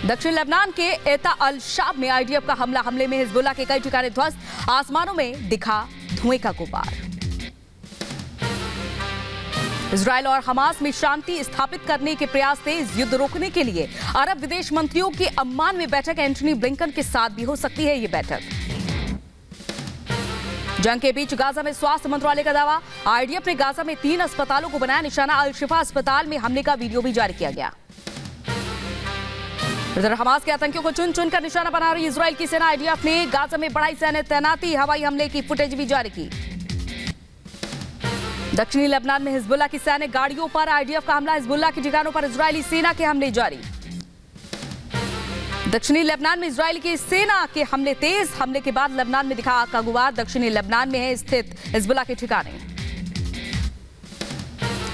दक्षिण लेबनान के एता अल शाब में आईडीएफ का हमले में हिजबुल्लाह के कई ठिकाने ध्वस्त, आसमानों में दिखा धुएं का गुबार। इजरायल और हमास में शांति स्थापित करने के प्रयास तेज, युद्ध रोकने के लिए अरब विदेश मंत्रियों की अम्मान में बैठक, एंटनी ब्लिंकन के साथ भी हो सकती है ये बैठक। जंग के बीच गाजा में स्वास्थ्य मंत्रालय का दावा, आईडीएफ ने गाजा में 3 अस्पतालों को बनाया निशाना, अल शिफा अस्पताल में हमले का वीडियो भी जारी किया गया। इधर हमास के आतंकियों को चुन चुन कर निशाना बना रही इजरायल की सेना, आईडीएफ ने गाजा में बढ़ाई सैन्य तैनाती, हवाई हमले की फुटेज भी जारी की। दक्षिणी लेबनान में हिजबुल्लाह की सैन्य गाड़ियों पर आईडीएफ का हमला, हिजबुल्लाह के ठिकानों पर इजरायली सेना के हमले जारी। दक्षिणी लेबनान में इजरायल की सेना के हमले तेज, हमले के बाद लेबनान में दिखा आग का गुबार, दक्षिणी लेबनान में है स्थित हिजबुल्लाह के ठिकाने।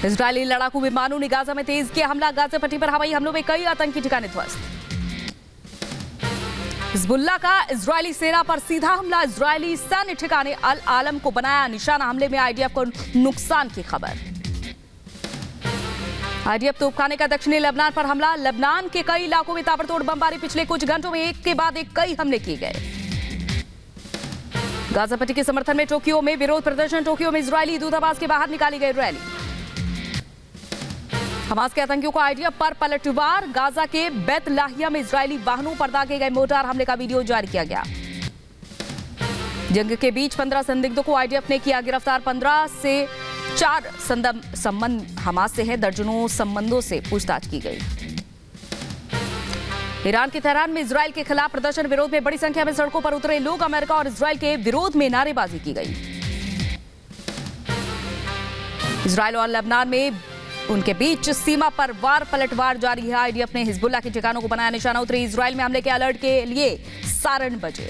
इजरायली लड़ाकू विमानों ने गाजा में तेज किया हमला, गाजा पट्टी पर हवाई हमलों में कई आतंकी ठिकाने ध्वस्त। हिजबुल्लाह का इजरायली सेना पर सीधा हमला, इजरायली सैन्य ठिकाने अल आलम को बनाया निशाना, हमले में आईडीएफ को नुकसान की खबर। आईडीएफ तोपखाने का दक्षिणी लेबनान पर हमला, लेबनान के कई इलाकों में ताबड़तोड़ बमबारी, पिछले कुछ घंटों में एक के बाद एक कई हमले किए गए। गाजा पट्टी के समर्थन में टोक्यो में विरोध प्रदर्शन, टोक्यो में इजरायली दूतावास के बाहर निकाली गई रैली। हमास के आतंकियों को आईडीएफ पर पलटवार, गाजा के बैतलाहिया में इजरायली वाहनों पर दागे गए मोर्टार हमले का वीडियो जारी किया गया। जंग के बीच 15 संदिग्धों को आईडीएफ ने किया गिरफ्तार, 15 से 4 संबंध हमास से है, दर्जनों संबंधों से पूछताछ की गई। ईरान के तेहरान में इजरायल के खिलाफ प्रदर्शन, विरोध में बड़ी संख्या में सड़कों पर उतरे लोग, अमेरिका और इजरायल के विरोध में नारेबाजी की गई। इजरायल और लेबनान में उनके बीच सीमा पर वार पलटवार जारी है, आईडीएफ ने हिजबुल्लाह के ठिकानों को बनाया निशाना, उतरी इजरायल में हमले के अलर्ट के लिए सारण बजे।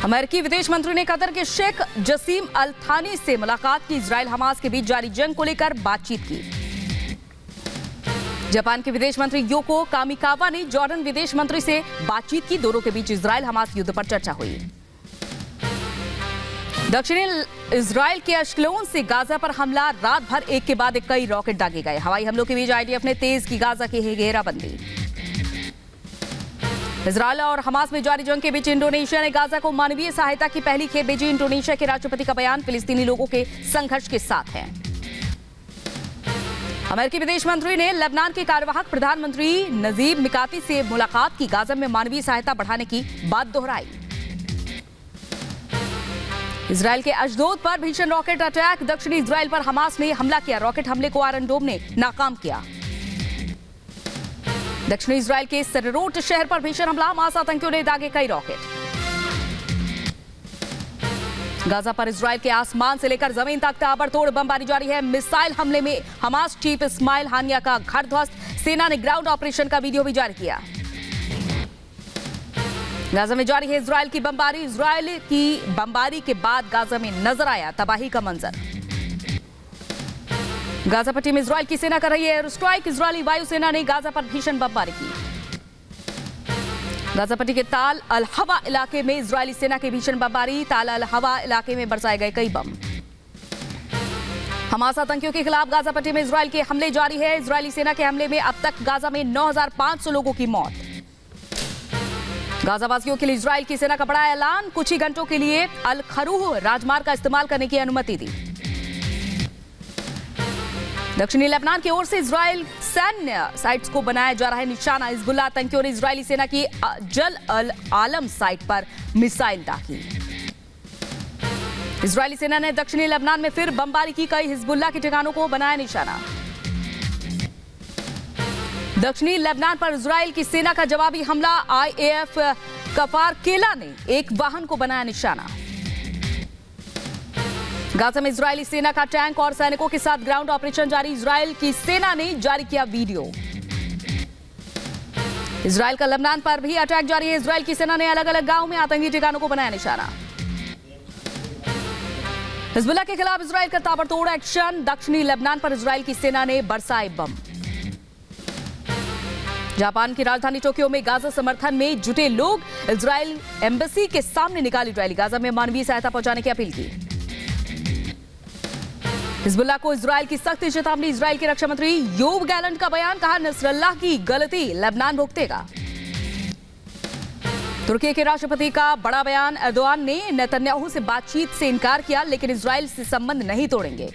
अमेरिकी विदेश मंत्री ने कतर के शेख जसीम अल थानी से मुलाकात की, इजरायल हमास के बीच जारी जंग को लेकर बातचीत की। जापान के विदेश मंत्री योको कामिकावा ने जॉर्डन विदेश मंत्री से बातचीत की, दोनों के बीच इजरायल हमास युद्ध पर चर्चा हुई। दक्षिणी इजरायल के अश्कलोन से गाजा पर हमला, रात भर एक के बाद एक कई रॉकेट दागे गए, हवाई हमलों के बीच आईडीएफ ने तेज की गाजा की घेराबंदी। इजरायल और हमास में जारी जंग के बीच इंडोनेशिया ने गाजा को मानवीय सहायता की पहली खेप भेजी, इंडोनेशिया के राष्ट्रपति का बयान फिलिस्तीनी लोगों के संघर्ष के साथ है। अमेरिकी विदेश मंत्री ने लेबनान के कार्यवाहक प्रधानमंत्री नजीब मिकाती से मुलाकात की, गाजा में मानवीय सहायता बढ़ाने की बात दोहराई। इजरायल के अशदोद पर भीषण रॉकेट अटैक, दक्षिणी इजरायल पर हमास ने हमला किया, रॉकेट हमले को आयरन डोम ने नाकाम किया। दक्षिणी इजरायल के सरेरोट शहर पर भीषण हमला, हमास आतंकियों ने दागे कई रॉकेट। गाजा पर इजरायल के आसमान से लेकर जमीन तक ताबड़तोड़ बमबारी जारी है, मिसाइल हमले में हमास चीफ इस्माइल हानिया का घर ध्वस्त, सेना ने ग्राउंड ऑपरेशन का वीडियो भी जारी किया। गाजा में जारी है इजरायल की बमबारी, इजरायल की बमबारी के बाद गाजा में नजर आया तबाही का मंजर। गाजा पट्टी में इजरायल की सेना कर रही है एयर स्ट्राइक, इजरायली वायुसेना ने गाजा पर भीषण बमबारी की। गाजा पट्टी के ताल अल हवा इलाके में इजरायली सेना की भीषण बमबारी, ताल अल हवा इलाके में बरसाए गए कई बम। हमास आतंकियों के खिलाफ गाजा पट्टी में इजरायल के हमले जारी है, इजरायली सेना के हमले में अब तक गाजा में 9500 लोगों की मौत। गाजावासियों के लिए इजरायल की सेना का बड़ा ऐलान, कुछ ही घंटों के लिए अल खरूह राजमार्ग का इस्तेमाल करने की अनुमति दी। दक्षिणी लेबनान की ओर से इजरायल सैन्य साइट्स को बनाया जा रहा है निशाना, हिजबुल्लाह आतंकियों ने इजरायली सेना की जल अल आलम साइट पर मिसाइल दागी। इजरायली सेना ने दक्षिणी लेबनान में फिर बमबारी की, कई हिजबुल्लाह के ठिकानों को बनाया निशाना। दक्षिणी लेबनान पर इजरायल की सेना का जवाबी हमला, आईएएफ कफार केला ने एक वाहन को बनाया निशाना। गाजा में इजरायली सेना का टैंक और सैनिकों के साथ ग्राउंड ऑपरेशन जारी, इजरायल की सेना ने जारी किया वीडियो। इजरायल का लेबनान पर भी अटैक जारी है, इजरायल की सेना ने अलग अलग गांव में आतंकी ठिकानों को बनाया निशाना। हिजबुल्लाह के खिलाफ इजरायल का ताबड़तोड़ एक्शन, दक्षिणी लेबनान पर इजरायल की सेना ने बरसाए बम। जापान की राजधानी टोक्यो में गाजा समर्थन में जुटे लोग इजरायल एम्बेसी के सामने निकाली रैली, गाजा में मानवीय सहायता पहुंचाने की अपील की। हिजबुल्लाह को इजराइल की सख्त चेतावनी। इजराइल के रक्षा मंत्री योव गैलेंट का बयान, कहा नसरल्लाह की गलती लेबनान भुगतेगा। तुर्की के राष्ट्रपति का बड़ा बयान, एर्दोआन ने नेतन्याहू से बातचीत से इनकार किया लेकिन इजराइल से संबंध नहीं तोड़ेंगे।